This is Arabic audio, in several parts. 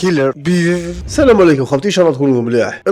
كيلر السلام عليكم خوتي، ان شاء الله تكونوا مليح.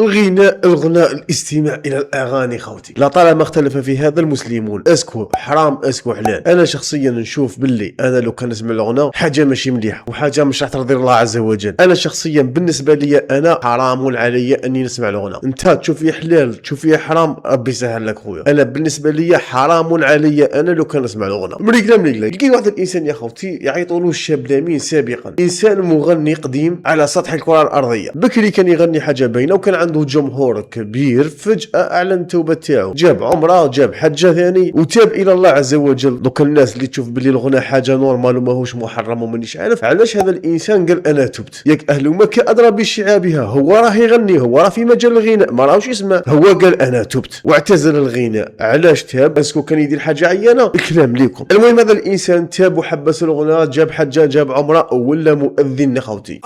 الغناء الاستماع الى الاغاني خوتي، لطالما اختلف في هذا المسلمون اسكو حرام اسكو حلال. انا شخصيا نشوف باللي انا لو كان نسمع الغناء حاجه ماشي مليحه وحاجه مش راح ترضي الله عز وجل. انا شخصيا بالنسبه لي انا حرام علي اني نسمع الغناء. انت تشوف فيه حلال تشوف فيه حرام، ربي يسهل لك خويا. انا بالنسبه لي حرام علي انا لو كان نسمع الغناء. مليقله لقيت واحد الانسان يا خوتي يعيطوا له الشاب لامين سابقا، انسان مغني قديم على سطح الكره الارضيه. بكري كان يغني حاجه باينه وكان عنده جمهور كبير، فجاه اعلن التوبه تاعو، جاب عمره جاب حجه ثاني وتاب الى الله عز وجل. دوك الناس اللي تشوف باللي الغناء حاجه نورمال وماهوش محرم ومانيش عارف علاش هذا الانسان قال انا تبت. ياك اهل مكه ادرى بشعابها، هو راه يغني، هو راه في مجال الغناء ما راهوش يسمع، هو قال انا تبت واعتزل الغناء. علاش تاب؟ اسكو كان يدير حاجه عيانه؟ الكلام ليكم. المهم هذا الانسان تاب وحبس الغناء، جاب حجه جاب عمره ولا مؤذن يا خوتي.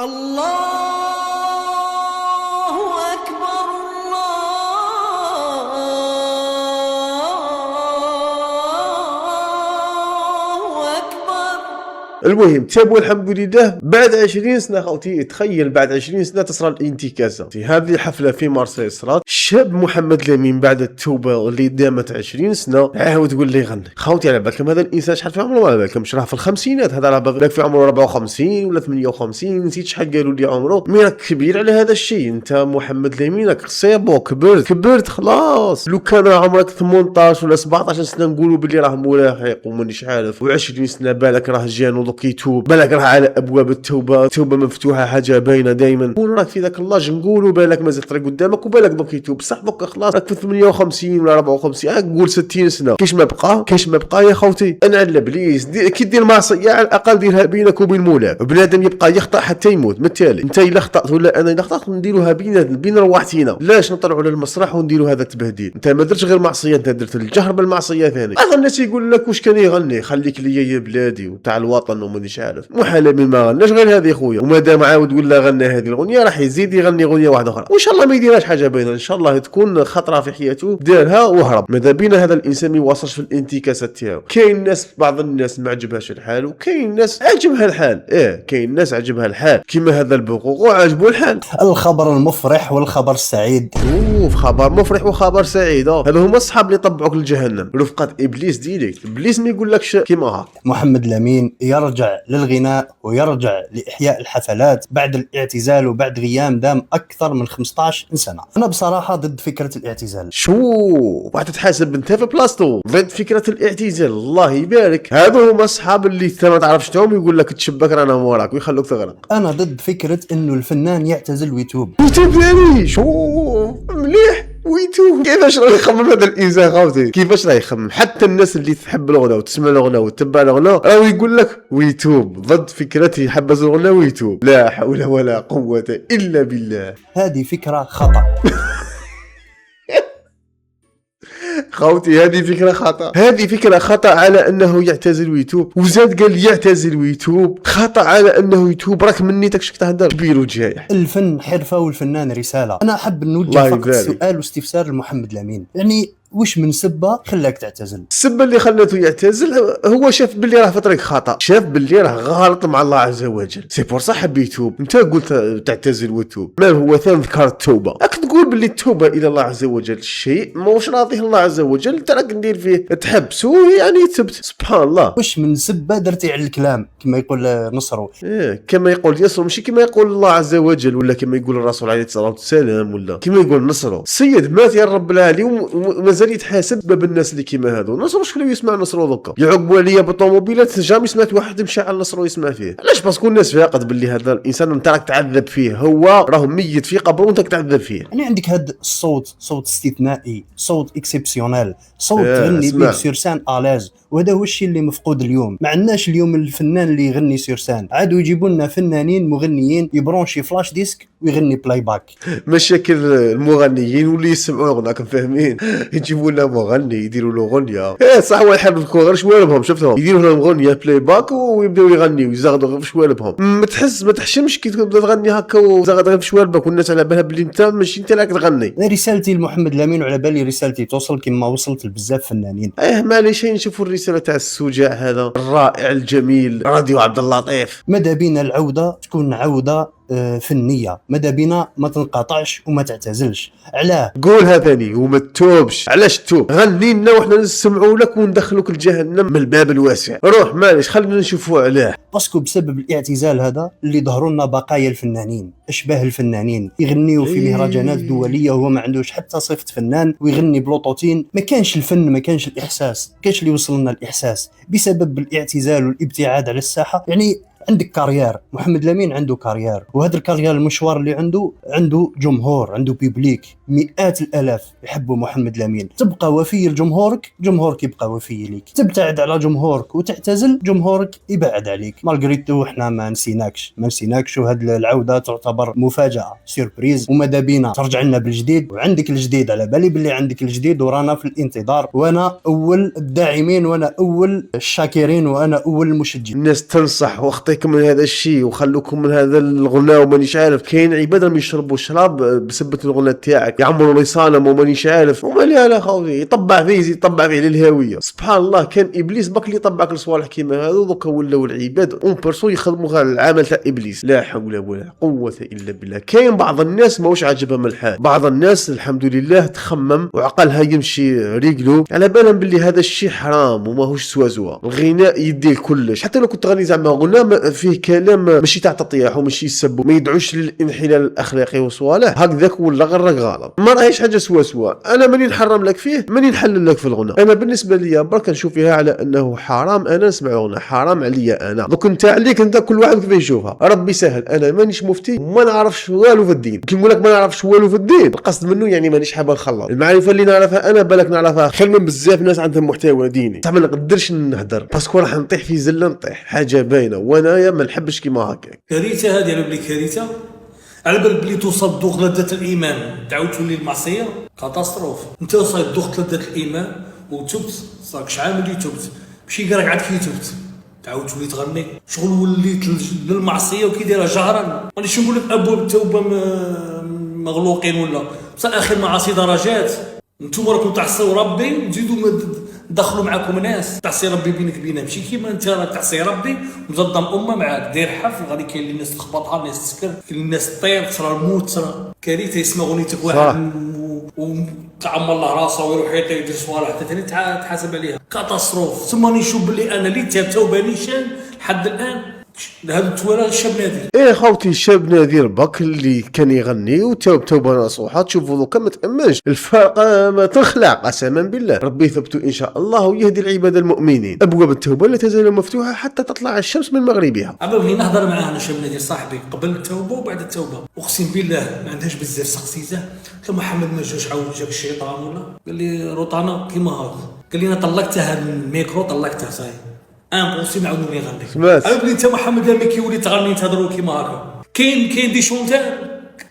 المهم تاب والحمد لله بعد 20 سنه خوتي. تخيل بعد 20 سنه تصرى الانتكاسه. في هذه الحفله في مارسيل صرات الشاب محمد لامين بعد التوبه اللي دامت 20 سنه عاود تقول لي غني. خوتي على بالكم هذا الانسان شحال في عمره؟ على بالكم راه في الخمسينات، هذا راه بالك في عمره 54 ولا 58، نسيت شحال قالوا لي عمره. مي راك كبير على هذا الشيء. انت محمد لامين راك سيبو كبرت خلاص. لو كان عمرك 18 ولا 17 سنه نقولوا باللي راه ملاحق ومانيش عارف، و20 سنه بالك راه جان يتوب، بالك راه على ابواب التوبه مفتوحه، حاجه باينه دائما. نقول راك في ذاك اللاج، نقولوا بالك مازال طريق قدامك وبالك دوك يتوب، صح دوك خلاص راك في 58 ولا 54، قول 60 سنه. كاش ما بقى يا خوتي. انا على بليس كي دير معصيه على الاقل ديرها بينك وبين مولاك. بنادم يبقى يخطا حتى يموت، بالتالي انت الا خطات ولا انا الا خطات نديروها بين رواحتينا. لاش نطلعوا على المسرح ونديروا هذا التبهديل؟ انت ما درتش غير معصيه، انت درت الجهر بالمعصيه ثاني. بعض الناس يقول لك واش كان يغني خليك ليا يا بلادي وتاع الوطن ومانيش عارف. محال من ما غناش غير هذه خويا، وما دام عاود ولا غنى هذه الاغنيه راح يزيد يغني اغنيه واحده اخرى، وان شاء الله ما يديرهاش حاجه باينه، ان شاء الله تكون خطره في حياته دارها وهرب. ماذا بينا هذا الانسان ما يواصلش في الانتكاسه تاعو. كاين ناس بعض الناس ما عجبهاش الحال وكاين ناس عجبها الحال. كاين ناس عجبها الحال كيما هذا البقوق عجبه الحال. الخبر المفرح والخبر السعيد. خبر مفرح وخبر سعيد. هذا هما الصحاب اللي طبعوك لجهنم، رفقه ابليس ديريكت. ابليس ما يقولكش كيما هاك. محمد لامين يرجع للغناء ويرجع لإحياء الحفلات بعد الاعتزال وبعد غياب دام أكثر من 15 سنة. أنا بصراحة ضد فكرة الاعتزال. شوف واحد تحاسب انت في بلاصتو ضد فكرة الاعتزال. الله يبارك. هذو هما الصحاب اللي انت ما تعرفش تهم يقول لك تشبك رانا موراك ويخلوك تغرق. أنا ضد فكرة إنه الفنان يعتزل ويتوب. ثاني شوف مليح ويتوب. كيفاش راه يخمم هذا الانسان خوتي؟ كيفاش راه يخمم؟ حتى الناس اللي تحب الغناء وتسمع الغناء وتتبع الغناء راه يقول لك ويتوب. ضد فكرته يحبس الغناء ويتوب. لا حول ولا قوة الا بالله. هذه فكرة خطأ. خوتي هذه فكرة خطأ. هذه فكرة خطأ على أنه يعتزل ويتوب، وزاد قال يعتزل ويتوب. خطأ على أنه يتوب. راك من نيتك شك تهدر كبير وجايح. الفن حرفة والفنان رسالة. أنا أحب نوجه فقط سؤال واستفسار لمحمد لامين، يعني وش من سبة خلاك تعتزل؟ السبة اللي خلته يعتزل هو شاف باللي راه في طريق خطأ، شاف باللي راه غلط مع الله عز وجل. سي بور صح حب يتوب. انت قلت تعتزل وتوب، ما هو ثاني ذكر التوبة. راك تقول باللي التوبة الى الله عز وجل شيء موش راضيه الله عز وجل، انت راك ندير فيه تحبسو يعني تبت. سبحان الله. وش من سبة درتي على الكلام كما يقول نصرو. كما يقول يسرو، ماشي كما يقول الله عز وجل ولا كما يقول الرسول عليه الصلاة والسلام ولا كما يقول نصرو. السيد مات يا رب العالمين ومازال يتحاسب باب الناس اللي كيما هذو. نصرو شكون يسمع نصرو دوكا؟ يعقبوا عليا بالطوموبيلات جامي سمعت واحد مشى على نصرو يسمع فيه. علاش؟ باسكو الناس فاقد باللي هذا الانسان انت راك تعذب فيه، هو راه ميت في قبره وانت تعذب فيه. يعني عندك هذا الصوت، صوت استثنائي، صوت اكسبسيونيل، صوت تغني به سيرسان الاز، وهذا هو الشيء اللي مفقود اليوم. ما عندناش اليوم الفنان اللي يغني سيرسان، عادوا يجيبوا لنا فنانين مغنيين يبرونشي فلاش ديسك ويغني بلاي باك. مشاكل المغنيين واللي يسمعوا غناك فاهمين، يجيبوا لنا مغني يديروا له غنيه صح هو يحب غير شوالبهم، شفتهم يديروا لهم غنيه بلاي باك ويبداو يغنيو ويزغدوا غير في شوالبهم. ما تحشمش كي تبدا تغني هكا وزغد غير في شوالبك والناس على بالها بلي انت ماشي انت راك تغني. رسالتي لمحمد لامين وعلى بالي رسالتي توصل كما وصلت لبزاف فنانين. معليش نشوفوا الرساله تاع السجاع هذا الرائع الجميل راديو عبد اللطيف. ماذا بينا العوده تكون عوده فنيه، ماذا بينا ما تنقطعش وما تعتزلش. علاه؟ قولها ثاني وما تتوبش. علاش تتوب؟ غني لنا وحنا نسمعوا لك وندخلوك لجهنم من الباب الواسع. روح معليش خلينا نشوفوا علاه. باسكو بسبب الاعتزال هذا اللي ظهروا لنا بقايا الفنانين، اشباه الفنانين يغنيوا في مهرجانات دوليه وهو ما عندوش حتى صفه فنان، ويغني بلوطوتين. ما كانش الفن، ما كانش الاحساس، ما كانش اللي يوصل لنا الاحساس بسبب الاعتزال والابتعاد على الساحه. يعني عندك كارير، محمد لامين عنده كارير، وهذا الكارير المشوار اللي عنده جمهور، عنده بيبليك، مئات الالاف يحبوا محمد لامين. تبقى وفي لجمهورك، جمهورك يبقى وفي ليك. تبتعد على جمهورك وتعتزل، جمهورك يبعد عليك. مالغريتو احنا ما نسيناكش، وهذه العوده تعتبر مفاجاه، سيربريز، وماذا بينا ترجع لنا بالجديد. وعندك الجديد، على بالي باللي عندك الجديد، ورانا في الانتظار، وانا اول الداعمين، وانا اول الشاكرين، وانا اول المشجعين. الناس تنصح واخطيكم من هذا الشيء وخلوكم من هذا الغناء ومانيش عارف. كاين عباد ما يشربوا شراب بسبه الغناء تاعك، يعمروا لسانهم ومانيش عارف، ومالي على خوتي يطبع فيه، يطبع فيه للهاويه. سبحان الله، كان ابليس باك اللي يطبعك لصوالح كيما هذو، دوكا ولاو العباد اون بيرسون يخدموا غير العمل تاع ابليس. لا حول ولا قوه الا بالله. كاين بعض الناس ماهوش عاجبهم الحال، بعض الناس الحمد لله تخمم وعقلها يمشي ريقلو على بالهم باللي هذا الشيء حرام وماهوش سوازوا. الغناء يديه كلش، حتى لو كنت تغني زعما غناء فيه كلام ماشي تاع تطيح وماشي يسب، ما يدعوش للانحلال الاخلاقي وصوالح هكذاك، ولا غير غلط. ما راهيش حاجه سوا. انا ماني نحرم لك فيه، ماني نحلل لك في الغناء. انا بالنسبه لي برك نشوف فيها على انه حرام انا نسمع غناء، حرام عليا انا. دوك انت عليك انت، كل واحد كيف يشوفها. ربي سهل، انا مانيش مفتي وما نعرفش والو في الدين. كي نقول لك ما نعرفش والو في الدين، القصد منه يعني مانيش حاب نخلط. المعرفه اللي نعرفها انا بالك نعرفها خير من بزاف ناس عندهم محتوى ديني. صح ما نقدرش نهدر باسكو راح نطيح في زله، نطيح حاجه باينه، وانايا ما نحبش كيما هكا. كارثه هذه، على بلي كارثه، على بال بلي توصل دوق لذة الايمان تعاود تولي المعصيه. كاتاستروف. انت وصلت دوق لذة الايمان وتبت، صاك شحال ملي تبت، ماشي كاع عاد كي تبت تعاود تولي تغني. شغل وليت للمعصيه وكي دايره جهرا. مانيش نقول لك ابواب التوبه مغلوقين ولا، بصح اخر معاصي درجات. نتوما راكم تعصيو ربي وتزيدوا دخلوا معاكم ناس. تعصي ربي بينك بينه ماشي كيما انت راك تعصي ربي ومصدم امه معاك داير حفل. غادي كاين اللي الناس تخبطها، الناس تسكر، كاين الناس تطير، تصرى الموت، تصرى كارثه. يسمع غنيتك واحد وتعمر الله راسه ويروح يدير صوالح حتى ثاني تحاسب عليها. كاتاستروف. ثم نشوف باللي انا اللي توبه نيشان لحد الان. هذا التوالى الشاب نادر. ايه خوتي، الشاب نادر بك اللي كان يغني وتوب توبه نصوحه. تشوفوا دوكا ما تامنش الفرق، ما تخلع قسما بالله. ربي يثبتوا ان شاء الله ويهدي العباد المؤمنين. ابواب التوبه لا تزال مفتوحه حتى تطلع الشمس من مغربها. اما بغي نهضر معاه انا شاب نادر صاحبي قبل التوبه وبعد التوبه، اقسم بالله ما عندهاش بزاف. سقسيته قلت له محمد ما جاش عاود جاك الشيطان ولا؟ قال لي روطانا كيما هاك. قال لي انا طلقتها الميكرو، طلقتها صاي امبوسي نعاود نولي نغني. سمعت انا بلي انت محمد لامي كيولي تغني تهضروا كيما هكا. كاين دي شونتار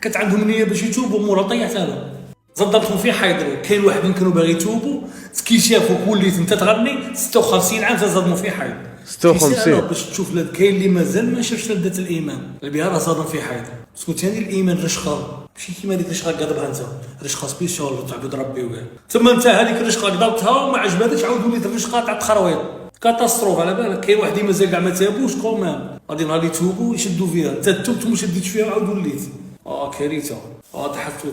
كانت عندهم نيه باش يتوبوا، مورا طيحت انا زدرتهم في حيدرو. كاين واحد كانوا باغي يتوبوا، كي شافوك وليت انت تغني 56 عام تزادموا في حيد. 56 باش تشوف كاين اللي مازال ما شافش لذة الايمان اللي بها راه صادم في حيد. باسكو ثاني الايمان رشقه ماشي كيما ديك الرشقه قضبها انت، رشقه سبيسيال تعبد ربي وكاع. ثم انت هذيك الرشقه قضبتها وما عجبتكش، عاود وليت الرشقه تاع التخرويط. كاتاستروف. على بالك كاين واحد مازال كاع ما تابوش كومام، غادي نهار يتوبوا يشدوا فيها. انت تبت وما شديتش فيها عاود وليت. كارثه.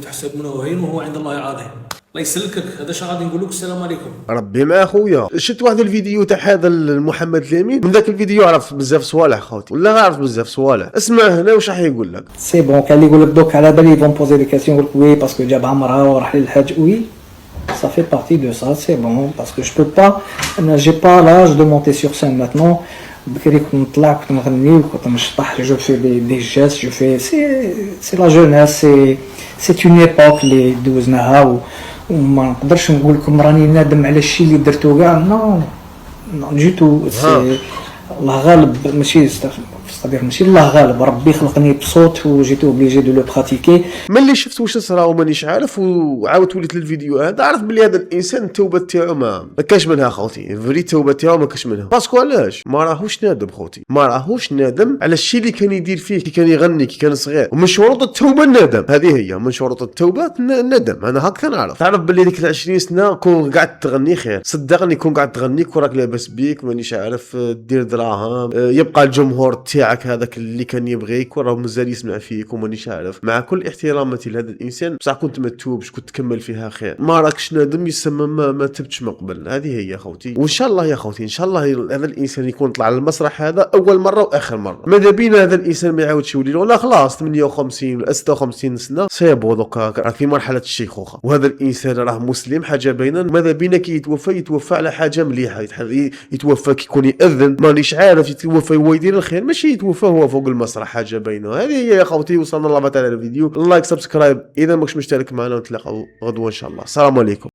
تحسب منه وهين وهو عند الله عظيم. الله يسلكك. هذا اش غادي نقول لك. السلام عليكم. ربي مع خويا. شفت واحد الفيديو تاع هذا محمد لامين، من ذاك الفيديو عرفت بزاف صوالح خوتي، ولا عرفت بزاف صوالح. اسمع هنا واش راح يقول لك. سي بون. كان اللي يقول لك دوك على بالي فون بوزي دي كاستيون، يقول لك وي باسكو جاب عمرها وراح للحاج. وي ça fait partie de ça, c'est bon, parce que je peux pas, j'ai pas l'âge de monter sur scène maintenant. بكري كنت نطلع كنت نغني وكنت نشطح، جو في دي جيست، جو في سي لا جونيس، سي اون ايبوك اللي دوزناها، وما نقدرش نقول لكم راني نادم على الشيء اللي درتو كاع. نو جيتو الله غالب، ماشي صديق ماشي الله غالب، ربي خلقني بصوت وجيت اوبليجي دو لو براتيكي. ملي شفت واش صرا ومانيش عارف وعاودت وليت للفيديو هذا، عرفت بلي هذا الانسان التوبه تاعو ما كاش منها خوتي. فري التوبه تاعو ما كاش منها. باسكو علاش ما راهوش نادم خوتي، ما راهوش نادم على الشيء اللي كان يدير فيه كي كان يغني كي كان صغير. ومن شروط التوبه الندم، هذه هي من شروط التوبه الندم. انا هكا نعرف. تعرف بلي ديك 20 سنه كون قاعد تغني خير، صدقني كون قاعد تغني وراك لاباس بيك مانيش عارف دير دراهم، يبقى الجمهور تاعك هذاك اللي كان يبغيك وراه مازال يسمع فيك ومانيش عارف. مع كل احتراماتي لهذا الانسان بصح كنت ما تتوبش، كنت تكمل فيها خير. ما راكش نادم يسمى ما تبتش من قبل. هذه هي يا خوتي. وان شاء الله يا خوتي ان شاء الله هذا الانسان يكون طلع على المسرح هذا اول مره واخر مره. ماذا بينا هذا الانسان ما يعاودش يولي له. لا خلاص 58 ولا 56 سنه سيبو دوكا في مرحله الشيخوخه، وهذا الانسان راه مسلم حاجه باينه. ماذا بينا كي يتوفى على حاجه مليحه، يتوفى كيكون يأذن مانيش عارف، يتوفى هو يدير الخير ماشي يتوفى هو فوق المسرح حاجه باينه. هذه هي يا خوتي. وصلنا الله تعالى الفيديو. لايك سبسكرايب اذا ماكش مشترك معنا، ونتلاقاو غدوه ان شاء الله. السلام عليكم.